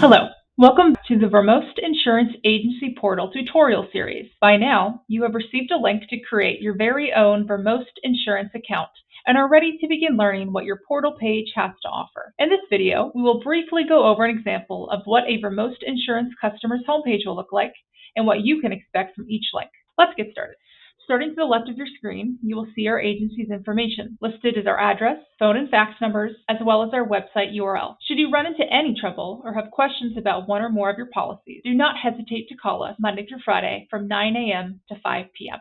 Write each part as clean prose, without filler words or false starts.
Hello, welcome to the Vermost Insurance Agency Portal tutorial series. By now, you have received a link to create your very own Vermost Insurance account and are ready to begin learning what your portal page has to offer. In this video, we will briefly go over an example of what a Vermost Insurance customer's homepage will look like and what you can expect from each link. Let's get started. Starting to the left of your screen, you will see our agency's information. Listed is our address, phone and fax numbers, as well as our website URL. Should you run into any trouble or have questions about one or more of your policies, do not hesitate to call us Monday through Friday from 9 a.m. to 5 p.m.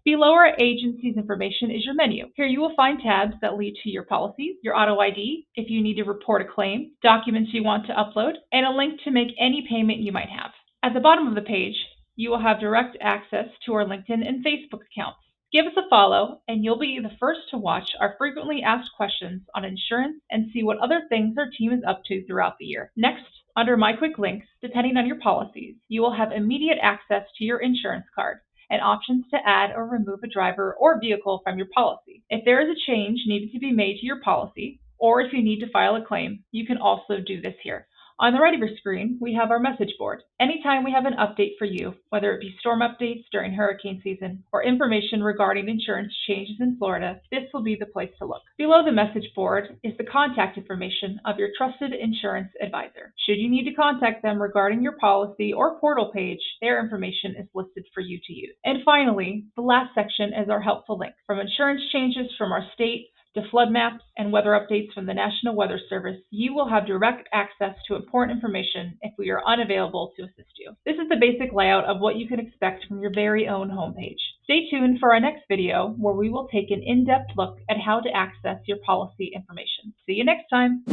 Below our agency's information is your menu. Here you will find tabs that lead to your policies, your auto ID, if you need to report a claim, documents you want to upload, and a link to make any payment you might have. At the bottom of the page, you will have direct access to our LinkedIn and Facebook accounts. Give us a follow, and you'll be the first to watch our frequently asked questions on insurance and see what other things our team is up to throughout the year. Next, under My Quick Links, depending on your policies, you will have immediate access to your insurance card and options to add or remove a driver or vehicle from your policy. If there is a change needed to be made to your policy, or if you need to file a claim, you can also do this here. On the right of your screen, we have our message board. Anytime we have an update for you, whether it be storm updates during hurricane season or information regarding insurance changes in Florida, this will be the place to look. Below the message board is the contact information of your trusted insurance advisor. Should you need to contact them regarding your policy or portal page, their information is listed for you to use. And finally, the last section is our helpful link. From insurance changes from our state, to flood maps and weather updates from the National Weather Service, you will have direct access to important information if we are unavailable to assist you. This is the basic layout of what you can expect from your very own homepage. Stay tuned for our next video where we will take an in-depth look at how to access your policy information. See you next time.